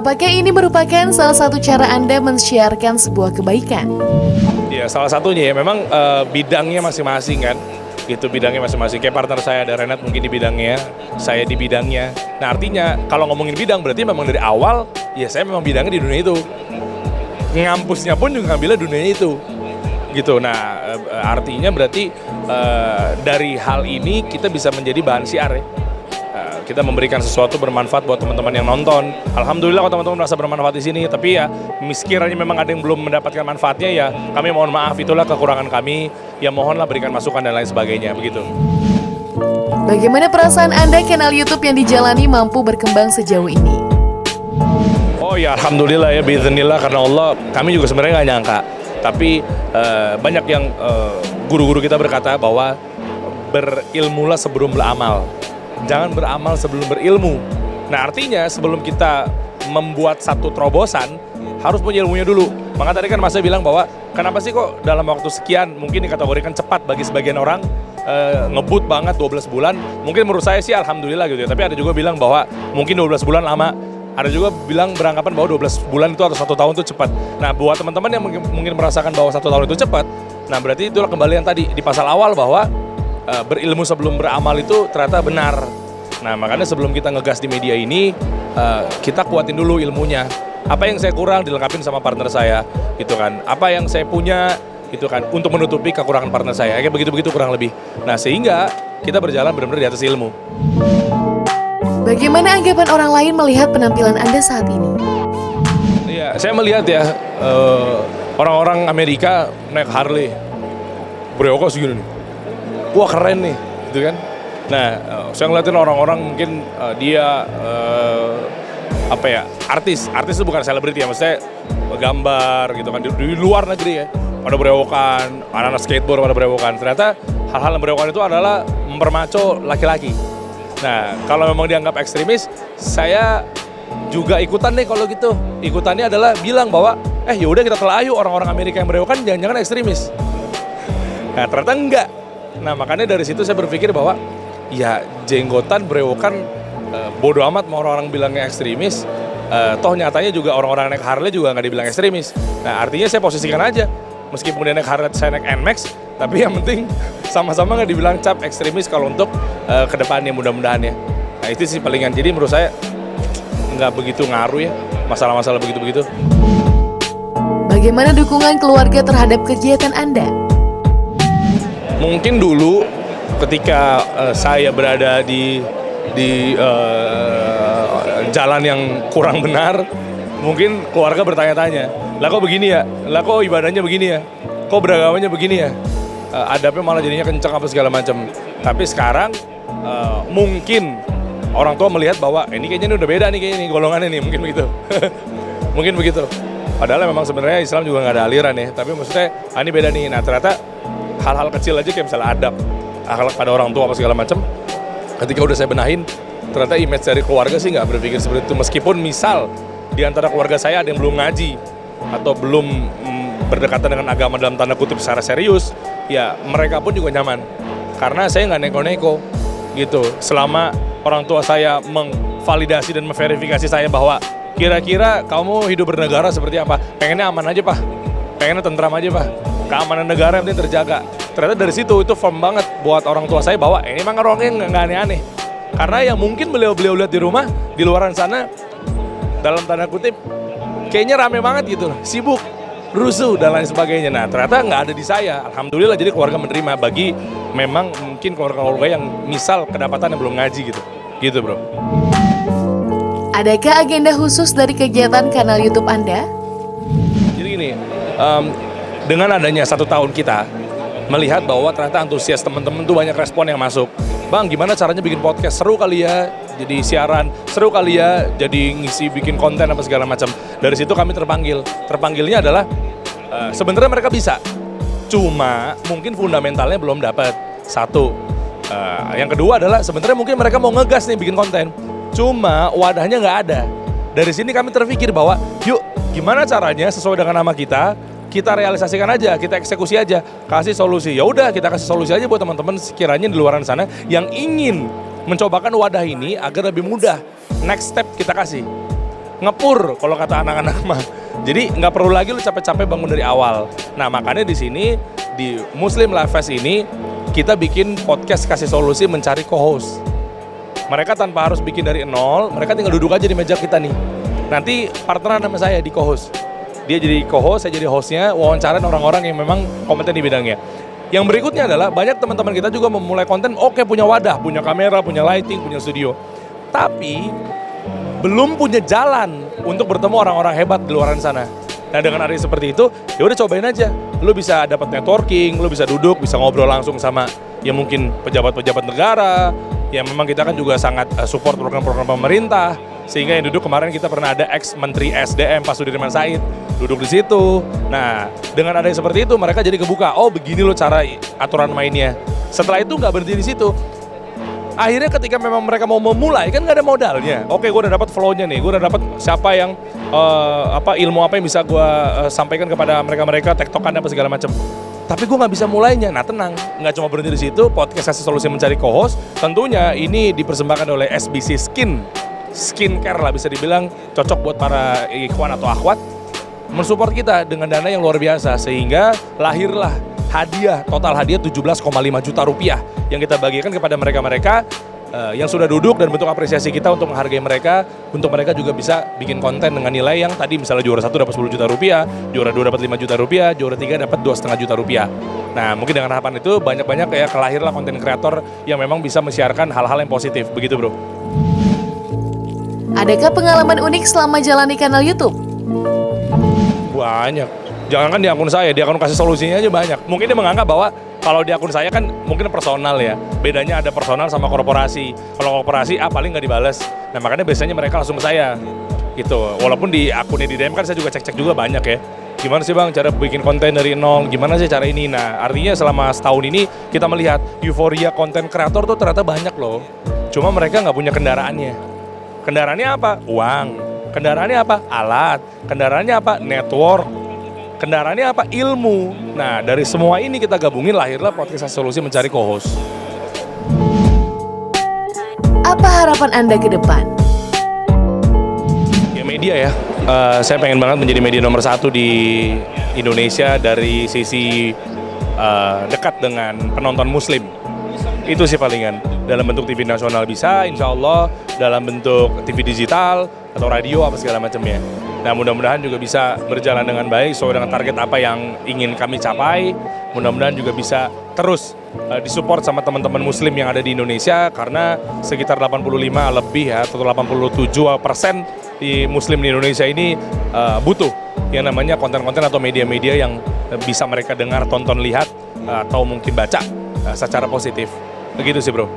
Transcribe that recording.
Apakah ini merupakan salah satu cara Anda men-sharekan sebuah kebaikan? Ya, salah satunya ya memang bidangnya masing-masing kan. Gitu, bidangnya masing-masing. Kayak partner saya ada Renat mungkin di bidangnya, saya di bidangnya. Nah, artinya kalau ngomongin bidang berarti memang dari awal ya saya memang bidangnya di dunia itu. Ngampusnya pun juga ngambilnya dunianya itu. Gitu. Nah, artinya berarti dari hal ini kita bisa menjadi bahan syiar ya. Kita memberikan sesuatu bermanfaat buat teman-teman yang nonton. Alhamdulillah kalau teman-teman merasa bermanfaat di sini, tapi ya sekiranya memang ada yang belum mendapatkan manfaatnya ya kami mohon maaf, itulah kekurangan kami. Ya mohonlah berikan masukan dan lain sebagainya begitu. Bagaimana perasaan Anda kanal YouTube yang dijalani mampu berkembang sejauh ini? Oh ya alhamdulillah ya, biiznillah, karena Allah kami juga sebenarnya nggak nyangka. Tapi banyak yang guru-guru kita berkata bahwa berilmulah sebelum beramal. Jangan beramal sebelum berilmu. Nah artinya sebelum kita membuat satu terobosan harus punya ilmunya dulu. Maka tadi kan Mas bilang bahwa kenapa sih kok dalam waktu sekian mungkin dikategorikan cepat bagi sebagian orang, ngebut banget 12 bulan. Mungkin menurut saya sih alhamdulillah gitu ya. Tapi ada juga bilang bahwa mungkin 12 bulan lama. Ada juga bilang beranggapan bahwa 12 bulan itu atau 1 tahun itu cepat. Nah buat teman-teman yang mungkin merasakan bahwa 1 tahun itu cepat, nah berarti itulah kembali yang tadi di pasal awal bahwa berilmu sebelum beramal itu ternyata benar. Nah makanya sebelum kita ngegas di media ini, kita kuatin dulu ilmunya. Apa yang saya kurang dilengkapin sama partner saya, gitu kan. Apa yang saya punya, gitu kan, untuk menutupi kekurangan partner saya. Kayak begitu-begitu kurang lebih. Nah sehingga kita berjalan benar-benar di atas ilmu. Bagaimana anggapan orang lain melihat penampilan Anda saat ini? Iya, saya melihat ya, orang-orang Amerika naik Harley, brewok segini nih. Wah keren nih, gitu kan. Nah, saya ngeliatin orang-orang mungkin dia apa ya, artis itu bukan selebriti ya, maksudnya gambar gitu kan di luar negeri ya, pada berewokan, anak-anak skateboard pada berewokan. Ternyata hal-hal yang berewokan itu adalah mempermaco laki-laki. Nah, kalau memang dianggap ekstremis, saya juga ikutan deh kalau gitu. Ikutannya adalah bilang bahwa yaudah kita telah ayo orang-orang Amerika yang berewokan jangan-jangan ekstremis. Nah, ternyata enggak. Nah, makanya dari situ saya berpikir bahwa ya jenggotan berewokan bodoh amat mau orang-orang bilangnya ekstremis. Toh nyatanya juga orang-orang naik Harley juga nggak dibilang ekstremis. Nah, artinya saya posisikan aja. Meskipun dia naik Harley, saya naik NMAX, tapi yang penting sama-sama nggak dibilang cap ekstremis kalau untuk kedepannya mudah-mudahan ya. Nah itu sih palingan. Jadi menurut saya nggak begitu ngaruh ya masalah-masalah begitu-begitu. Bagaimana dukungan keluarga terhadap kegiatan Anda? Mungkin dulu ketika saya berada di jalan yang kurang benar, mungkin keluarga bertanya-tanya, lah kok begini ya, lah kok ibadahnya begini ya, kok beragamannya begini ya, adabnya malah jadinya kencang apa segala macam. Tapi sekarang mungkin orang tua melihat bahwa ini kayaknya ini udah beda nih, kayaknya nih golongannya nih, mungkin begitu. Mungkin begitu. Padahal memang sebenarnya Islam juga nggak ada aliran ya, tapi maksudnya ini beda nih. Nah ternyata hal-hal kecil aja kayak misalnya adab, akhlak pada orang tua apa segala macam, ketika udah saya benahin, ternyata image dari keluarga sih nggak berpikir seperti itu. Meskipun misal di antara keluarga saya ada yang belum ngaji atau belum berdekatan dengan agama dalam tanda kutip secara serius, ya mereka pun juga nyaman. Karena saya nggak neko-neko gitu. Selama orang tua saya mengvalidasi dan memverifikasi saya bahwa kira-kira kamu hidup bernegara seperti apa, pengennya aman aja pak, pengennya tentram aja pak, keamanan negara yang penting terjaga. Ternyata dari situ itu firm banget buat orang tua saya bahwa ini emang orangnya nggak aneh-aneh. Karena yang mungkin beliau lihat di rumah, di luaran sana, dalam tanda kutip, kayaknya rame banget gitu, sibuk, rusuh, dan lain sebagainya. Nah, ternyata nggak ada di saya. Alhamdulillah, jadi keluarga menerima bagi memang mungkin keluarga-keluarga yang misal kedapatan yang belum ngaji gitu. Gitu, bro. Adakah agenda khusus dari kegiatan kanal YouTube Anda? Jadi gini, dengan adanya 1 tahun kita, melihat bahwa ternyata antusias teman-teman tuh banyak respon yang masuk. Bang, gimana caranya bikin podcast? Seru kali ya jadi siaran, seru kali ya jadi ngisi bikin konten apa segala macam. Dari situ kami terpanggil. Terpanggilnya adalah sebenarnya mereka bisa, cuma mungkin fundamentalnya belum dapat. Satu. Yang kedua adalah sebenarnya mungkin mereka mau ngegas nih bikin konten, cuma wadahnya nggak ada. Dari sini kami terpikir bahwa yuk gimana caranya sesuai dengan nama kita realisasikan aja, kita eksekusi aja, kasih solusi. Ya udah, kita kasih solusi aja buat teman-teman sekiranya di luar sana yang ingin mencobakan wadah ini agar lebih mudah. Next step kita kasih. ngepur kalau kata anak-anak mah. Jadi nggak perlu lagi lu capek-capek bangun dari awal. Nah makanya di sini di Muslim Life Fest ini kita bikin podcast kasih solusi mencari co-host. Mereka tanpa harus bikin dari nol, mereka tinggal duduk aja di meja kita nih. Nanti partneran sama saya di co-host. Dia jadi co-host, saya jadi hostnya, wawancarain orang-orang yang memang kompeten di bidangnya. Yang berikutnya adalah banyak teman-teman kita juga memulai konten, oke punya wadah, punya kamera, punya lighting, punya studio. Tapi belum punya jalan untuk bertemu orang-orang hebat di luar sana. Nah dengan hari seperti itu, ya udah cobain aja. Lu bisa dapat networking, lu bisa duduk, bisa ngobrol langsung sama ya mungkin pejabat-pejabat negara. Ya memang kita kan juga sangat support program-program pemerintah. Sehingga yang duduk kemarin kita pernah ada ex-menteri SDM Pak Sudirman Said duduk di situ. Nah dengan ada yang seperti itu mereka jadi kebuka. Oh begini loh cara aturan mainnya. Setelah itu nggak berhenti di situ. Akhirnya ketika memang mereka mau memulai kan nggak ada modalnya. Oke, gue udah dapat flow-nya nih, gue udah dapat siapa yang ilmu apa yang bisa gue sampaikan kepada mereka tektokan apa segala macam. Tapi gue nggak bisa mulainya. Nah tenang, nggak cuma berhenti di situ. Podcast kasih solusi mencari co-host. Tentunya ini dipersembahkan oleh SBC Skincare lah bisa dibilang cocok buat para ikhwan atau akhwat. Mensupport kita dengan dana yang luar biasa sehingga lahirlah total hadiah 17,5 juta rupiah yang kita bagikan kepada mereka-mereka yang sudah duduk dan bentuk apresiasi kita untuk menghargai mereka, untuk mereka juga bisa bikin konten dengan nilai yang tadi misalnya juara 1 dapat 10 juta rupiah, juara 2 dapat 5 juta rupiah, juara 3 dapat 2,5 juta rupiah. Nah mungkin dengan harapan itu banyak-banyak kayak kelahirlah konten kreator yang memang bisa mensiarkan hal-hal yang positif, begitu bro. Adakah pengalaman unik selama jalani kanal YouTube? Banyak. Jangankan di akun saya, di akun kasih solusinya aja banyak. Mungkin dia menganggap bahwa kalau di akun saya kan mungkin personal ya. Bedanya ada personal sama korporasi. Kalau korporasi paling nggak dibales. Nah makanya biasanya mereka langsung ke saya. Gitu. Walaupun di akunnya di DM kan saya juga cek-cek juga banyak ya. Gimana sih bang cara bikin konten dari nol? Gimana sih cara ini? Nah artinya selama setahun ini kita melihat euforia konten kreator tuh ternyata banyak loh. Cuma mereka nggak punya kendaraannya. Kendaraannya apa? Uang. Kendaraannya apa? Alat. Kendaraannya apa? Network. Kendaraannya apa? Ilmu. Nah, dari semua ini kita gabungin lahirlah podcast solusi mencari co-host. Apa harapan Anda ke depan? Ya media ya. Saya pengen banget menjadi media nomor 1 di Indonesia dari sisi dekat dengan penonton muslim. Itu sih palingan. Dalam bentuk TV nasional bisa, insya Allah. Dalam bentuk TV digital atau radio apa segala macamnya. Nah mudah-mudahan juga bisa berjalan dengan baik sesuai dengan target apa yang ingin kami capai. Mudah-mudahan juga bisa terus disupport sama teman-teman muslim yang ada di Indonesia karena sekitar 85 lebih ya atau 87% di muslim di Indonesia ini butuh yang namanya konten-konten atau media-media yang bisa mereka dengar, tonton, lihat atau mungkin baca secara positif. Begitu sih bro.